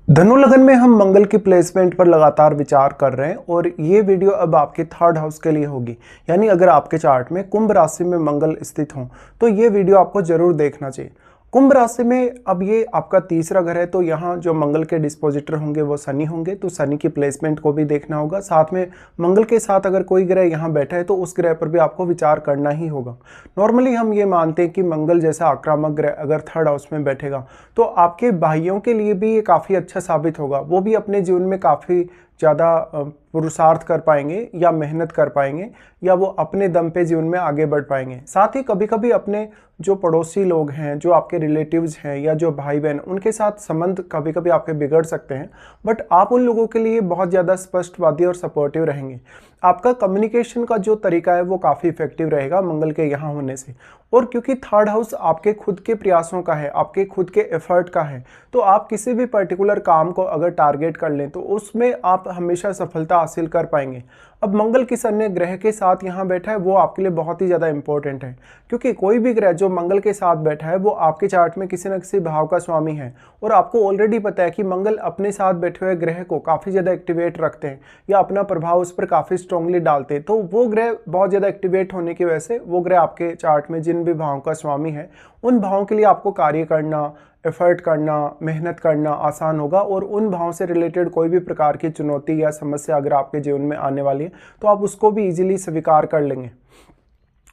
धनु लगन में हम मंगल की प्लेसमेंट पर लगातार विचार कर रहे हैं और ये वीडियो अब आपके थर्ड हाउस के लिए होगी। यानी अगर आपके चार्ट में कुंभ राशि में मंगल स्थित हो तो ये वीडियो आपको जरूर देखना चाहिए। कुंभ राशि में अब ये आपका तीसरा घर है, तो यहाँ जो मंगल के डिस्पोजिटर होंगे वो शनि होंगे, तो शनि की प्लेसमेंट को भी देखना होगा। साथ में मंगल के साथ अगर कोई ग्रह यहाँ बैठा है तो उस ग्रह पर भी आपको विचार करना ही होगा। नॉर्मली हम ये मानते हैं कि मंगल जैसा आक्रामक ग्रह अगर थर्ड हाउस में बैठेगा तो आपके भाइयों के लिए भी ये काफ़ी अच्छा साबित होगा। वो भी अपने जीवन में काफ़ी ज़्यादा पुरुषार्थ कर पाएंगे या मेहनत कर पाएंगे या वो अपने दम पे जीवन में आगे बढ़ पाएंगे। साथ ही कभी कभी अपने जो पड़ोसी लोग हैं, जो आपके रिलेटिव्स हैं या जो भाई बहन, उनके साथ संबंध कभी कभी आपके बिगड़ सकते हैं, बट आप उन लोगों के लिए बहुत ज़्यादा स्पष्टवादी और सपोर्टिव रहेंगे। आपका कम्युनिकेशन का जो तरीका है वो काफ़ी इफेक्टिव रहेगा मंगल के यहाँ होने से। और क्योंकि थर्ड हाउस आपके खुद के प्रयासों का है, आपके खुद के एफर्ट का है, तो आप किसी भी पर्टिकुलर काम को अगर टारगेट कर लें तो उसमें आप हमेशा सफलता हासिल कर पाएंगे। अब मंगल किस अन्य ग्रह के साथ यहाँ बैठा है वो आपके लिए बहुत ही ज़्यादा इंपॉर्टेंट है, क्योंकि कोई भी ग्रह जो मंगल के साथ बैठा है वो आपके चार्ट में किसी न किसी भाव का स्वामी है। और आपको ऑलरेडी पता है कि मंगल अपने साथ बैठे हुए ग्रह को काफ़ी ज़्यादा एक्टिवेट रखते हैं या अपना प्रभाव उस पर काफ़ी स्ट्रांगली डालते हैं। तो वो ग्रह बहुत ज़्यादा एक्टिवेट होने की वजह से वो ग्रह आपके चार्ट में जिन भी भावों का स्वामी है उन भावों के लिए आपको कार्य करना, एफर्ट करना, मेहनत करना आसान होगा। और उन भावों से रिलेटेड कोई भी प्रकार की चुनौती या समस्या अगर आपके जीवन में आने वाली है तो आप उसको भी इजीली स्वीकार कर लेंगे।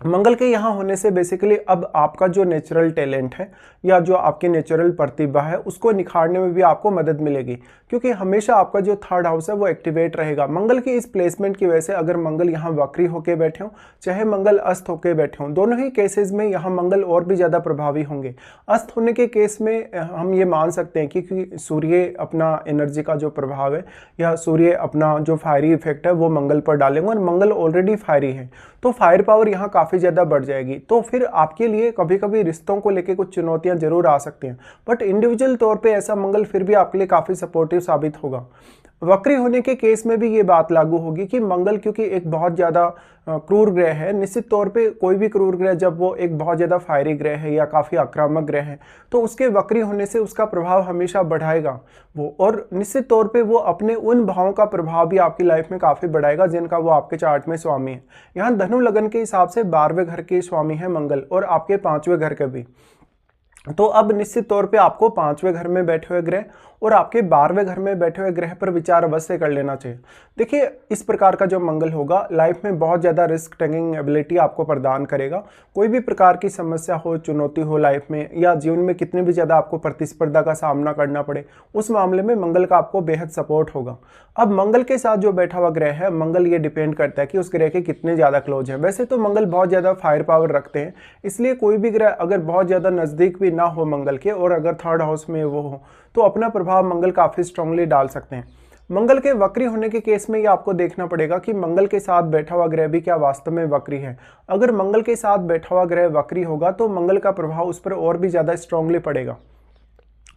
मंगल के यहाँ होने से बेसिकली अब आपका जो नेचुरल टैलेंट है या जो आपकी नेचुरल प्रतिभा है उसको निखारने में भी आपको मदद मिलेगी, क्योंकि हमेशा आपका जो थर्ड हाउस है वो एक्टिवेट रहेगा। मंगल की इस प्लेसमेंट की वजह से अगर मंगल यहाँ वक्री होकर बैठे हों चाहे मंगल अस्त होकर बैठे हों, दोनों ही केसेस में यहाँ मंगल और भी ज़्यादा प्रभावी होंगे। अस्त होने के केस में हम ये मान सकते हैं कि सूर्य अपना एनर्जी का जो प्रभाव है या सूर्य अपना जो फायरी इफेक्ट है वो मंगल पर डालेंगे, और मंगल ऑलरेडी फायरी है तो फायर पावर यहाँ काफ़ी ज़्यादा बढ़ जाएगी। तो फिर आपके लिए कभी कभी रिश्तों को लेके कुछ चुनौतियाँ जरूर आ सकती हैं, बट इंडिविजुअल तौर पे ऐसा मंगल फिर भी आपके लिए काफ़ी सपोर्टिव साबित होगा। वक्री होने के केस में भी ये बात लागू होगी कि मंगल क्योंकि एक बहुत ज़्यादा क्रूर ग्रह है, निश्चित तौर पे कोई भी क्रूर ग्रह जब वो एक बहुत ज़्यादा फायरी ग्रह है या काफ़ी आक्रामक ग्रह है तो उसके वक्री होने से उसका प्रभाव हमेशा बढ़ाएगा वो, और निश्चित तौर पे वो अपने उन भावों का प्रभाव भी आपकी लाइफ में काफ़ी बढ़ाएगा जिनका वो आपके चार्ट में स्वामी है। यहाँ धनु लगन के हिसाब से 12वें घर के स्वामी है मंगल और आपके 5वें घर के भी। तो अब निश्चित तौर पे आपको 5वें घर में बैठे हुए ग्रह और आपके 12वें घर में बैठे हुए ग्रह पर विचार अवश्य कर लेना चाहिए। देखिए, इस प्रकार का जो मंगल होगा लाइफ में बहुत ज़्यादा रिस्क टेकिंग एबिलिटी आपको प्रदान करेगा। कोई भी प्रकार की समस्या हो, चुनौती हो लाइफ में या जीवन में कितनी भी ज़्यादा आपको प्रतिस्पर्धा का सामना करना पड़े, उस मामले में मंगल का आपको बेहद सपोर्ट होगा। अब मंगल के साथ जो बैठा हुआ ग्रह है, मंगल ये डिपेंड करता है कि उस ग्रह के कितने ज़्यादा क्लोज हैं। वैसे तो मंगल बहुत ज़्यादा फायर पावर रखते हैं, इसलिए कोई भी ग्रह अगर बहुत ज़्यादा नज़दीक भी ना हो मंगल के और अगर थर्ड हाउस में वो हो तो अपना प्रभाव मंगल काफ़ी स्ट्रांगली डाल सकते हैं। मंगल के वक्री होने के केस में ये आपको देखना पड़ेगा कि मंगल के साथ बैठा हुआ ग्रह भी क्या वास्तव में वक्री है। अगर मंगल के साथ बैठा हुआ ग्रह वक्री होगा तो मंगल का प्रभाव उस पर और भी ज़्यादा स्ट्रांगली पड़ेगा।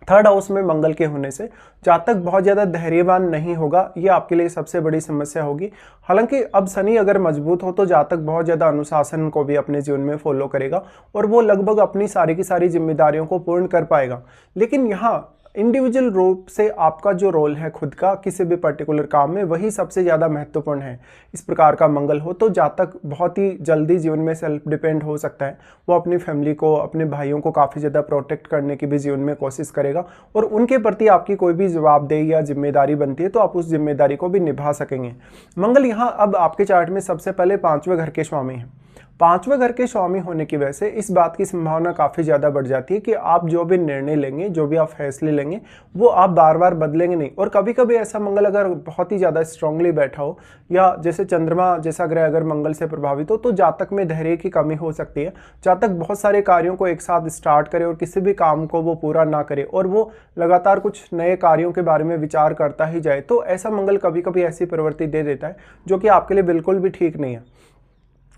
थर्ड हाउस में मंगल के होने से जातक बहुत ज़्यादा धैर्यवान नहीं होगा, ये आपके लिए सबसे बड़ी समस्या होगी। हालांकि अब शनि अगर मजबूत हो तो जातक बहुत ज़्यादा अनुशासन को भी अपने जीवन में फॉलो करेगा और वो लगभग अपनी सारी की सारी जिम्मेदारियों को पूर्ण कर पाएगा। लेकिन यहाँ इंडिविजुअल रूप से आपका जो रोल है खुद का किसी भी पर्टिकुलर काम में, वही सबसे ज़्यादा महत्वपूर्ण है। इस प्रकार का मंगल हो तो जातक बहुत ही जल्दी जीवन में सेल्फ डिपेंड हो सकता है। वो अपनी फैमिली को, अपने भाइयों को काफ़ी ज़्यादा प्रोटेक्ट करने की भी जीवन में कोशिश करेगा और उनके प्रति आपकी कोई भी जवाबदेही या जिम्मेदारी बनती है तो आप उस जिम्मेदारी को भी निभा सकेंगे। मंगल यहाँ अब आपके चार्ट में सबसे पहले 5वें घर के स्वामी हैं। 5वें घर के स्वामी होने की वजह से इस बात की संभावना काफ़ी ज़्यादा बढ़ जाती है कि आप जो भी निर्णय लेंगे, जो भी आप फैसले लेंगे, वो आप बार बार बदलेंगे नहीं। और कभी कभी ऐसा मंगल अगर बहुत ही ज़्यादा स्ट्रांगली बैठा हो या जैसे चंद्रमा जैसा ग्रह अगर मंगल से प्रभावित हो तो जातक में धैर्य की कमी हो सकती है। जातक बहुत सारे कार्यों को एक साथ स्टार्ट करे और किसी भी काम को वो पूरा ना करे और वो लगातार कुछ नए कार्यों के बारे में विचार करता ही जाए, तो ऐसा मंगल कभी कभी ऐसी प्रवृत्ति दे देता है जो कि आपके लिए बिल्कुल भी ठीक नहीं है।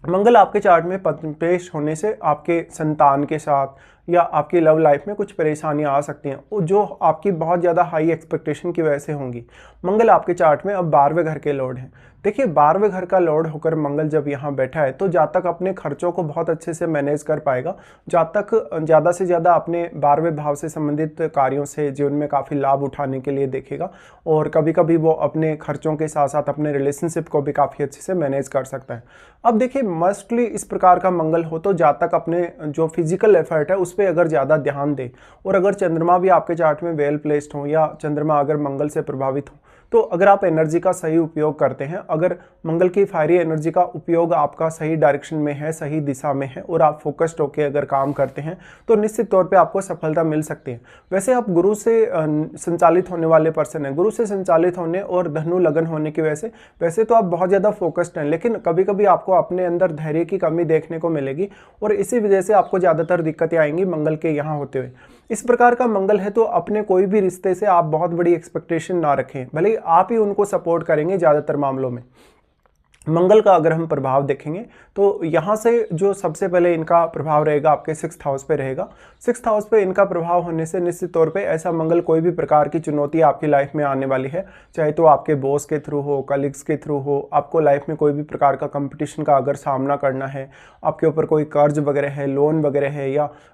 मंगल आपके चार्ट में पेश होने से आपके संतान के साथ या आपकी लव लाइफ में कुछ परेशानियां आ सकती हैं जो आपकी बहुत ज़्यादा हाई एक्सपेक्टेशन की वजह से होंगी। मंगल आपके चार्ट में अब 12वें घर के लॉर्ड हैं। देखिए 12वें घर का लॉर्ड होकर मंगल जब यहाँ बैठा है तो जातक अपने खर्चों को बहुत अच्छे से मैनेज कर पाएगा। जातक ज़्यादा से ज़्यादा अपने 12वें भाव से संबंधित कार्यों से जीवन में काफ़ी लाभ उठाने के लिए देखेगा और कभी कभी वो अपने खर्चों के साथ साथ अपने रिलेशनशिप को भी काफ़ी अच्छे से मैनेज कर सकता है। अब देखिए मोस्टली इस प्रकार का मंगल हो तो जातक अपने जो फिजिकल एफर्ट है उस पर अगर ज़्यादा ध्यान दे, और अगर चंद्रमा भी आपके चार्ट में वेल प्लेस्ड हो या चंद्रमा अगर मंगल से प्रभावित हो, तो अगर आप एनर्जी का सही उपयोग करते हैं, अगर मंगल की फायरी एनर्जी का उपयोग आपका सही डायरेक्शन में है, सही दिशा में है और आप फोकस्ड होकर अगर काम करते हैं तो निश्चित तौर पे आपको सफलता मिल सकती है। वैसे आप गुरु से संचालित होने वाले पर्सन हैं, गुरु से संचालित होने और धनु लगन होने की वजह से वैसे तो आप बहुत ज़्यादा फोकस्ड हैं, लेकिन कभी कभी आपको अपने अंदर धैर्य की कमी देखने को मिलेगी और इसी वजह से आपको ज़्यादातर दिक्कतें आएंगी मंगल के यहाँ होते हुए। इस प्रकार का मंगल है तो अपने कोई भी रिश्ते से आप बहुत बड़ी एक्सपेक्टेशन ना रखें, भले आप ही उनको सपोर्ट करेंगे। ज़्यादातर मामलों में मंगल का अगर हम प्रभाव देखेंगे तो यहाँ से जो सबसे पहले इनका प्रभाव रहेगा आपके 6th हाउस पे रहेगा। 6th हाउस पे इनका प्रभाव होने से निश्चित तौर पे ऐसा मंगल कोई भी प्रकार की चुनौती आपकी लाइफ में आने वाली है, चाहे तो आपके बॉस के थ्रू हो, कलीग्स के थ्रू हो, आपको लाइफ में कोई भी प्रकार का कंपटीशन का अगर सामना करना है, आपके ऊपर कोई कर्ज वगैरह है, लोन वगैरह है,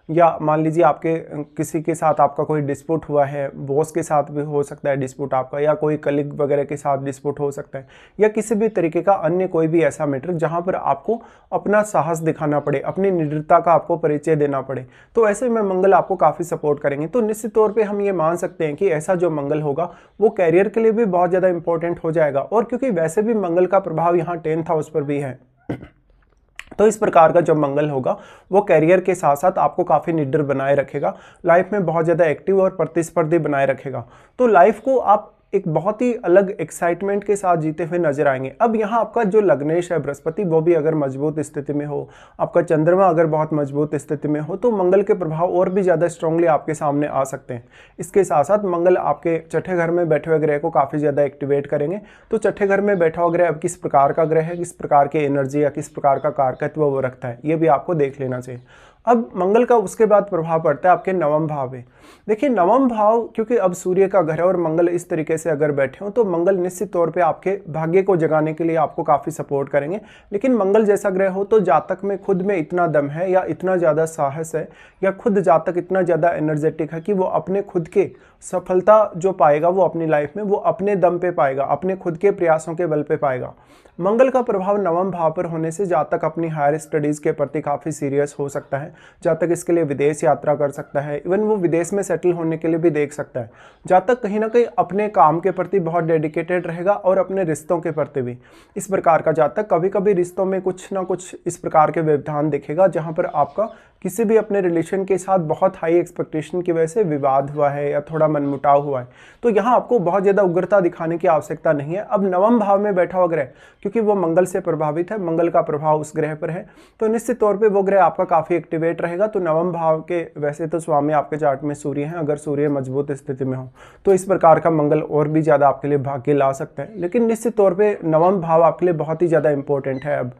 या मान लीजिए आपके किसी के साथ आपका कोई डिस्प्यूट हुआ है, बॉस के साथ भी हो सकता है डिस्प्यूट आपका, या कोई कलीग वगैरह के साथ डिस्प्यूट हो सकता है, या किसी भी तरीके का अन्य कोई भी ऐसा मैटर जहां पर आपको अपना साहस दिखाना पड़े, अपनी निडरता का आपको परिचय देना पड़े, तो ऐसे में मंगल आपको काफ़ी सपोर्ट करेंगे। तो निश्चित तौर पे हम ये मान सकते हैं कि ऐसा जो मंगल होगा वो कैरियर के लिए भी बहुत ज़्यादा इंपॉर्टेंट हो जाएगा, और क्योंकि वैसे भी मंगल का प्रभाव यहाँ 10th हाउस पर भी है तो इस प्रकार का जो मंगल होगा वो कैरियर के साथ साथ आपको काफ़ी निडर बनाए रखेगा, लाइफ में बहुत ज़्यादा एक्टिव और प्रतिस्पर्धी बनाए रखेगा। तो लाइफ को आप एक बहुत ही अलग एक्साइटमेंट के साथ जीते हुए नजर आएंगे। अब यहाँ आपका जो लग्नेश है बृहस्पति वो भी अगर मजबूत स्थिति में हो, आपका चंद्रमा अगर बहुत मजबूत स्थिति में हो, तो मंगल के प्रभाव और भी ज़्यादा स्ट्रांगली आपके सामने आ सकते हैं। इसके साथ साथ मंगल आपके छठे घर में बैठे हुए ग्रह को काफ़ी ज़्यादा एक्टिवेट करेंगे। तो छठे घर में बैठा हुआ ग्रह अब किस प्रकार का ग्रह है, किस प्रकार की एनर्जी या किस प्रकार का कारकत्व वो रखता है, ये भी आपको देख लेना चाहिए। अब मंगल का उसके बाद प्रभाव पड़ता है आपके नवम भाव में। देखिए नवम भाव क्योंकि अब सूर्य का घर है और मंगल इस तरीके से अगर बैठे हो तो मंगल निश्चित तौर पे आपके भाग्य को जगाने के लिए आपको काफ़ी सपोर्ट करेंगे। लेकिन मंगल जैसा ग्रह हो तो जातक में खुद में इतना दम है या इतना ज़्यादा साहस है या खुद जातक इतना ज़्यादा एनर्जेटिक है कि वो अपने खुद के सफलता जो पाएगा वो अपनी लाइफ में वो अपने दम पे पाएगा, अपने खुद के प्रयासों के बल पे पाएगा। मंगल का प्रभाव नवम भाव पर होने से जातक अपनी हायर स्टडीज़ के प्रति काफ़ी सीरियस हो सकता है। जातक इसके लिए विदेश यात्रा कर सकता है, इवन वो विदेश में सेटल होने के लिए भी देख सकता है। जातक कहीं ना कहीं अपने काम के प्रति बहुत डेडिकेटेड रहेगा और अपने रिश्तों के प्रति भी। इस प्रकार का जातक कभी कभी रिश्तों में कुछ ना कुछ इस प्रकार के व्यवधान दिखेगा जहाँ पर आपका किसी भी अपने रिलेशन के साथ बहुत हाई एक्सपेक्टेशन की वजह से विवाद हुआ है या थोड़ा मनमुटाव हुआ है, तो यहाँ आपको बहुत ज़्यादा उग्रता दिखाने की आवश्यकता नहीं है। अब नवम भाव में बैठा हुआ ग्रह क्योंकि वो मंगल से प्रभावित है, मंगल का प्रभाव उस ग्रह पर है, तो निश्चित तौर पे वो ग्रह आपका काफ़ी एक्टिवेट रहेगा। तो नवम भाव के वैसे तो स्वामी आपके चार्ट में सूर्य हैं, अगर सूर्य मजबूत स्थिति में हो तो इस प्रकार का मंगल और भी ज़्यादा आपके लिए भाग्य ला सकता है। लेकिन निश्चित तौर पर नवम भाव आपके लिए बहुत ही ज़्यादा इंपॉर्टेंट है। अब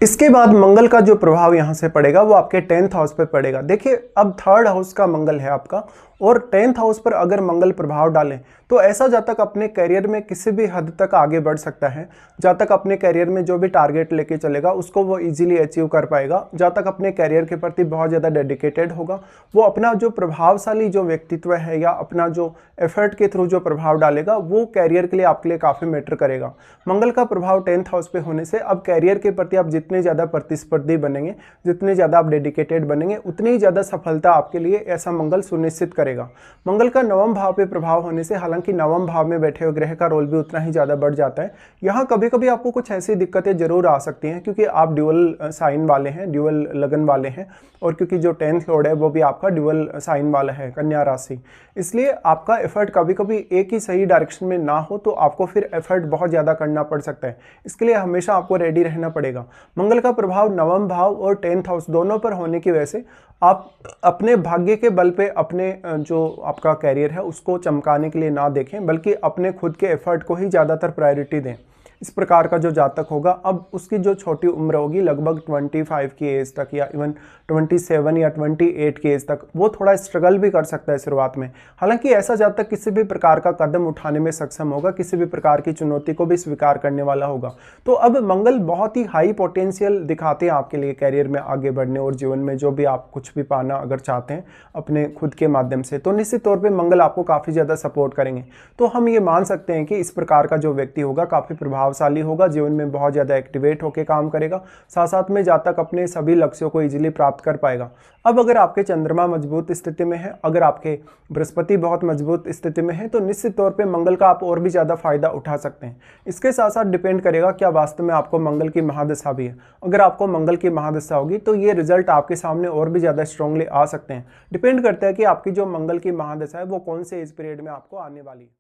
इसके बाद मंगल का जो प्रभाव यहाँ से पड़ेगा वो आपके 10th हाउस पर पड़ेगा। देखिए अब 3rd हाउस का मंगल है आपका और 10th हाउस पर अगर मंगल प्रभाव डालें तो ऐसा जातक अपने करियर में किसी भी हद तक आगे बढ़ सकता है। जातक अपने करियर में जो भी टारगेट लेके चलेगा उसको वो इजीली अचीव कर पाएगा। जातक अपने करियर के प्रति बहुत ज़्यादा डेडिकेटेड होगा, वो अपना जो प्रभावशाली जो व्यक्तित्व है या अपना जो एफर्ट के थ्रू जो प्रभाव डालेगा वो कैरियर के लिए आपके लिए काफ़ी मैटर करेगा। मंगल का प्रभाव 10th हाउस पे होने से अब कैरियर के प्रति आप जितने ज़्यादा प्रतिस्पर्धी बनेंगे, जितने ज़्यादा आप डेडिकेटेड बनेंगे, उतनी ही ज़्यादा सफलता आपके लिए ऐसा मंगल सुनिश्चित करेगा। मंगल का नवम भाव पे प्रभाव होने से हालांकि नवम भाव में बैठे हुए ग्रह का रोल भी उतना ही ज़्यादा बढ़ जाता है। यहाँ कभी कभी आपको कुछ ऐसी दिक्कतें जरूर आ सकती हैं क्योंकि आप ड्यूअल साइन वाले हैं, ड्यूअल लगन वाले हैं, और क्योंकि जो 10th लॉर्ड है वो भी आपका ड्यूअल साइन वाला है, कन्या राशि, इसलिए आपका एफर्ट कभी कभी एक ही सही डायरेक्शन में ना हो तो आपको फिर एफर्ट बहुत ज़्यादा करना पड़ सकता है। इसके लिए हमेशा आपको रेडी रहना पड़ेगा। मंगल का प्रभाव नवम भाव और 10th हाउस दोनों पर होने की वजह से आप अपने भाग्य के बल पे अपने जो आपका कैरियर है उसको चमकाने के लिए ना देखें, बल्कि अपने खुद के एफर्ट को ही ज़्यादातर प्रायोरिटी दें। इस प्रकार का जो जातक होगा, अब उसकी जो छोटी उम्र होगी लगभग 25 की एज तक या इवन 27 या 28 की एज तक, वो थोड़ा स्ट्रगल भी कर सकता है शुरुआत में। हालांकि ऐसा जातक किसी भी प्रकार का कदम उठाने में सक्षम होगा, किसी भी प्रकार की चुनौती को भी स्वीकार करने वाला होगा। तो अब मंगल बहुत ही हाई पोटेंशियल दिखाते हैं आपके लिए कैरियर में आगे बढ़ने और जीवन में जो भी आप कुछ भी पाना अगर चाहते हैं अपने खुद के माध्यम से, तो निश्चित तौर पे मंगल आपको काफ़ी ज़्यादा सपोर्ट करेंगे। तो हम ये मान सकते हैं कि इस प्रकार का जो व्यक्ति होगा काफ़ी प्रभावशाली होगा, जीवन में बहुत ज़्यादा एक्टिवेट होकर काम करेगा, साथ साथ में जातक अपने सभी लक्ष्यों को ईजिली प्राप्त कर पाएगा। अब अगर आपके चंद्रमा मजबूत स्थिति में है, अगर आपके बृहस्पति बहुत मजबूत स्थिति में है, तो निश्चित तौर पे मंगल का आप और भी ज़्यादा फायदा उठा सकते हैं। इसके साथ साथ डिपेंड करेगा क्या वास्तव में आपको मंगल की महादशा भी है। अगर आपको मंगल की महादशा होगी तो ये रिजल्ट आपके सामने और भी ज़्यादा स्ट्रांगली आ सकते हैं। डिपेंड करता है कि आपकी जो मंगल की महादशा है वो कौन से एज पीरियड में आपको आने वाली है।